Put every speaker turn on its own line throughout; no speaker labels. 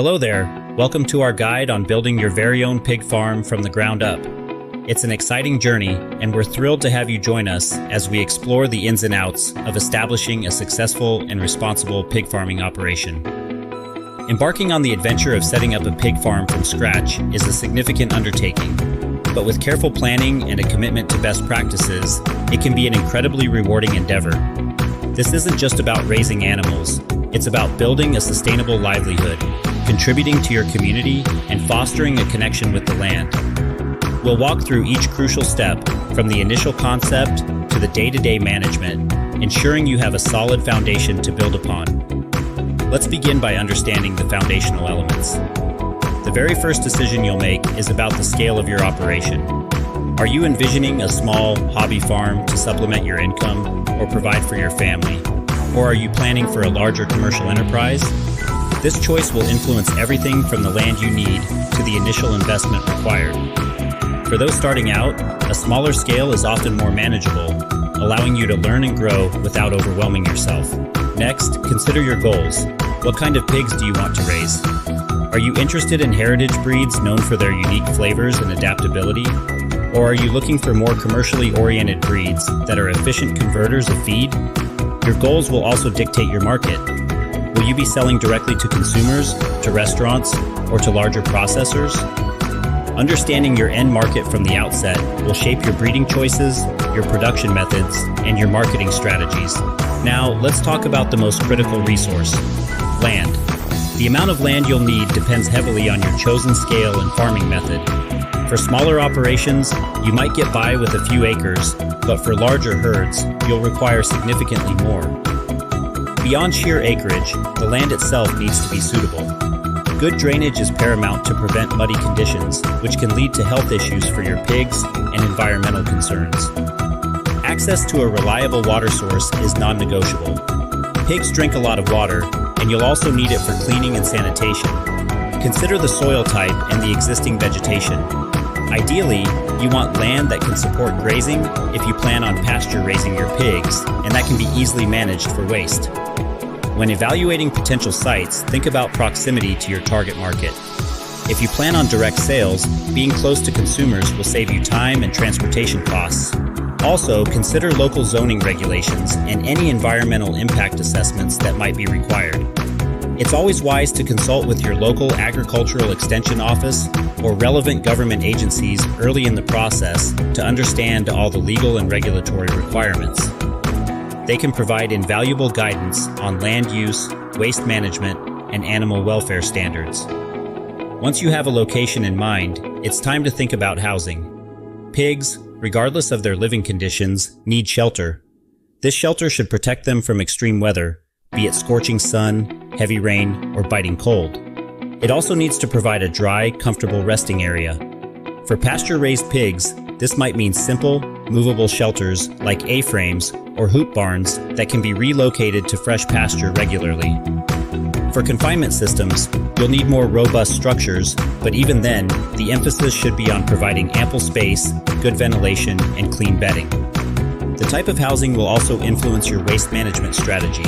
Hello there. Welcome to our guide on building your very own pig farm from the ground up. It's an exciting journey, and we're thrilled to have you join us as we explore the ins and outs of establishing a successful and responsible pig farming operation. Embarking on the adventure of setting up a pig farm from scratch is a significant undertaking, but with careful planning and a commitment to best practices, it can be an incredibly rewarding endeavor. This isn't just about raising animals, it's about building a sustainable livelihood, contributing to your community, and fostering a connection with the land. We'll walk through each crucial step, from the initial concept to the day-to-day management, ensuring you have a solid foundation to build upon. Let's begin by understanding the foundational elements. The very first decision you'll make is about the scale of your operation. Are you envisioning a small hobby farm to supplement your income or provide for your family? Or are you planning for a larger commercial enterprise? This choice will influence everything from the land you need to the initial investment required. For those starting out, a smaller scale is often more manageable, allowing you to learn and grow without overwhelming yourself. Next, consider your goals. What kind of pigs do you want to raise? Are you interested in heritage breeds known for their unique flavors and adaptability? Or are you looking for more commercially oriented breeds that are efficient converters of feed? Your goals will also dictate your market. Will you be selling directly to consumers, to restaurants, or to larger processors? Understanding your end market from the outset will shape your breeding choices, your production methods, and your marketing strategies. Now, let's talk about the most critical resource: land. The amount of land you'll need depends heavily on your chosen scale and farming method. For smaller operations, you might get by with a few acres, but for larger herds, you'll require significantly more. Beyond sheer acreage, the land itself needs to be suitable. Good drainage is paramount to prevent muddy conditions, which can lead to health issues for your pigs and environmental concerns. Access to a reliable water source is non-negotiable. Pigs drink a lot of water, and you'll also need it for cleaning and sanitation. Consider the soil type and the existing vegetation. Ideally, you want land that can support grazing if you plan on pasture raising your pigs, and that can be easily managed for waste. When evaluating potential sites, think about proximity to your target market. If you plan on direct sales, being close to consumers will save you time and transportation costs. Also, consider local zoning regulations and any environmental impact assessments that might be required. It's always wise to consult with your local agricultural extension office or relevant government agencies early in the process to understand all the legal and regulatory requirements. They can provide invaluable guidance on land use, waste management, and animal welfare standards. Once you have a location in mind, it's time to think about housing. Pigs, regardless of their living conditions, need shelter. This shelter should protect them from extreme weather, be it scorching sun, heavy rain, or biting cold. It also needs to provide a dry, comfortable resting area. For pasture-raised pigs, this might mean simple, movable shelters like A-frames or hoop barns that can be relocated to fresh pasture regularly. For confinement systems, you'll need more robust structures, but even then, the emphasis should be on providing ample space, good ventilation, and clean bedding. The type of housing will also influence your waste management strategy.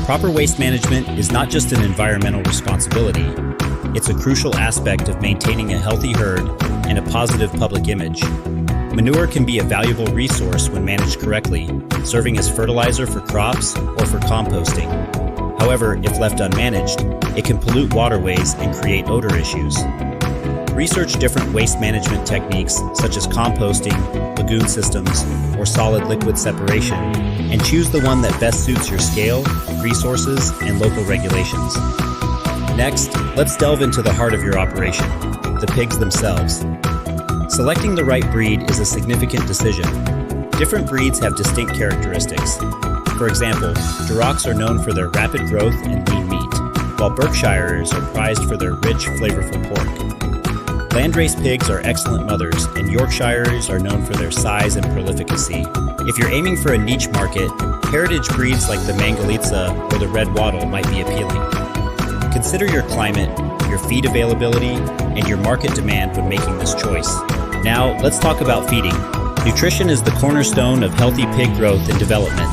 Proper waste management is not just an environmental responsibility, it's a crucial aspect of maintaining a healthy herd and a positive public image. Manure can be a valuable resource when managed correctly, serving as fertilizer for crops or for composting. However, if left unmanaged, it can pollute waterways and create odor issues. Research different waste management techniques such as composting, lagoon systems, or solid liquid separation, and choose the one that best suits your scale, resources, and local regulations. Next, let's delve into the heart of your operation, the pigs themselves. Selecting the right breed is a significant decision. Different breeds have distinct characteristics. For example, Durocs are known for their rapid growth and lean meat, while Berkshires are prized for their rich, flavorful pork. Landrace pigs are excellent mothers, and Yorkshires are known for their size and prolificacy. If you're aiming for a niche market, heritage breeds like the Mangalitsa or the Red Wattle might be appealing. Consider your climate, your feed availability, and your market demand when making this choice. Now, let's talk about feeding. Nutrition is the cornerstone of healthy pig growth and development.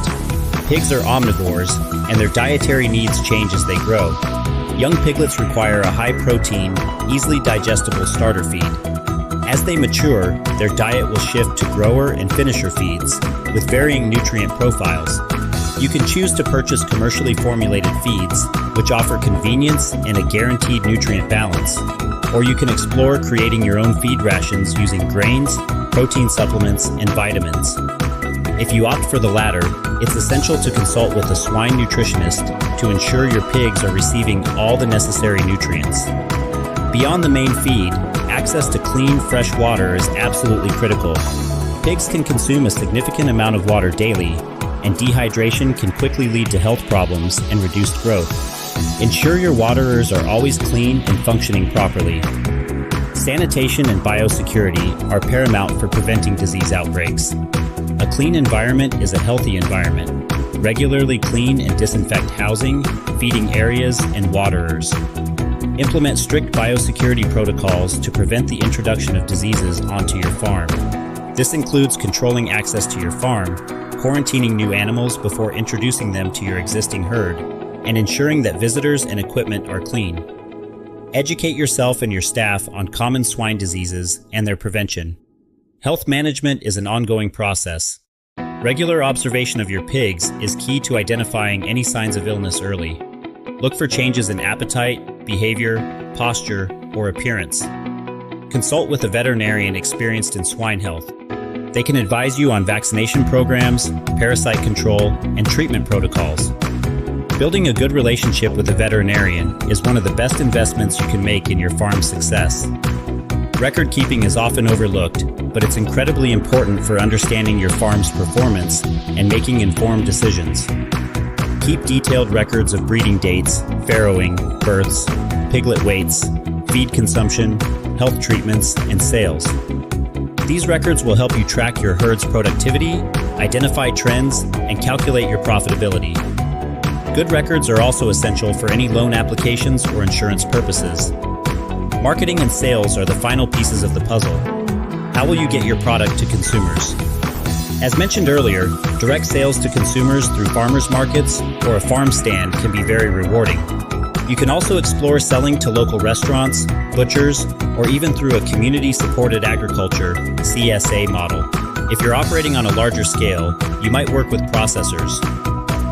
Pigs are omnivores, and their dietary needs change as they grow. Young piglets require a high-protein, easily digestible starter feed. As they mature, their diet will shift to grower and finisher feeds, with varying nutrient profiles. You can choose to purchase commercially formulated feeds, which offer convenience and a guaranteed nutrient balance. Or you can explore creating your own feed rations using grains, protein supplements, and vitamins. If you opt for the latter, it's essential to consult with a swine nutritionist to ensure your pigs are receiving all the necessary nutrients. Beyond the main feed, access to clean, fresh water is absolutely critical. Pigs can consume a significant amount of water daily, and dehydration can quickly lead to health problems and reduced growth. Ensure your waterers are always clean and functioning properly. Sanitation and biosecurity are paramount for preventing disease outbreaks. A clean environment is a healthy environment. Regularly clean and disinfect housing, feeding areas, and waterers. Implement strict biosecurity protocols to prevent the introduction of diseases onto your farm. This includes controlling access to your farm, quarantining new animals before introducing them to your existing herd, and ensuring that visitors and equipment are clean. Educate yourself and your staff on common swine diseases and their prevention. Health management is an ongoing process. Regular observation of your pigs is key to identifying any signs of illness early. Look for changes in appetite, behavior, posture, or appearance. Consult with a veterinarian experienced in swine health. They can advise you on vaccination programs, parasite control, and treatment protocols. Building a good relationship with a veterinarian is one of the best investments you can make in your farm's success. Record keeping is often overlooked, but it's incredibly important for understanding your farm's performance and making informed decisions. Keep detailed records of breeding dates, farrowing, births, piglet weights, feed consumption, health treatments, and sales. These records will help you track your herd's productivity, identify trends, and calculate your profitability. Good records are also essential for any loan applications or insurance purposes. Marketing and sales are the final pieces of the puzzle. How will you get your product to consumers? As mentioned earlier, direct sales to consumers through farmers markets or a farm stand can be very rewarding. You can also explore selling to local restaurants, butchers, or even through a community-supported agriculture (CSA) model. If you're operating on a larger scale, you might work with processors.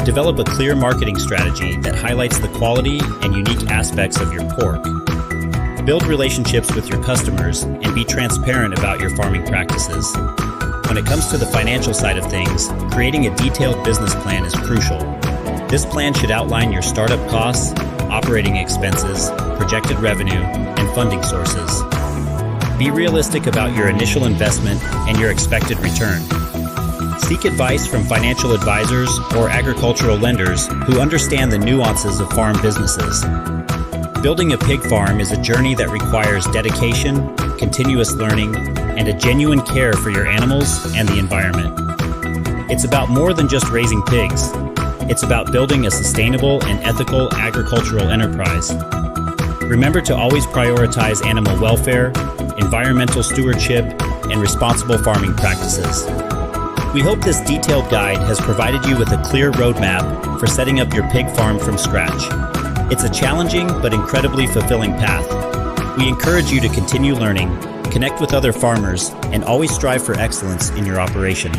Develop a clear marketing strategy that highlights the quality and unique aspects of your pork. Build relationships with your customers and be transparent about your farming practices. When it comes to the financial side of things, creating a detailed business plan is crucial. This plan should outline your startup costs, operating expenses, projected revenue, and funding sources. Be realistic about your initial investment and your expected return. Seek advice from financial advisors or agricultural lenders who understand the nuances of farm businesses. Building a pig farm is a journey that requires dedication, continuous learning, and a genuine care for your animals and the environment. It's about more than just raising pigs. It's about building a sustainable and ethical agricultural enterprise. Remember to always prioritize animal welfare, environmental stewardship, and responsible farming practices. We hope this detailed guide has provided you with a clear roadmap for setting up your pig farm from scratch. It's a challenging but incredibly fulfilling path. We encourage you to continue learning, connect with other farmers, and always strive for excellence in your operation.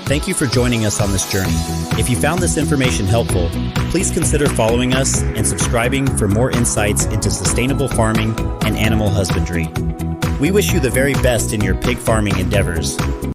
Thank you for joining us on this journey. If you found this information helpful, please consider following us and subscribing for more insights into sustainable farming and animal husbandry. We wish you the very best in your pig farming endeavors.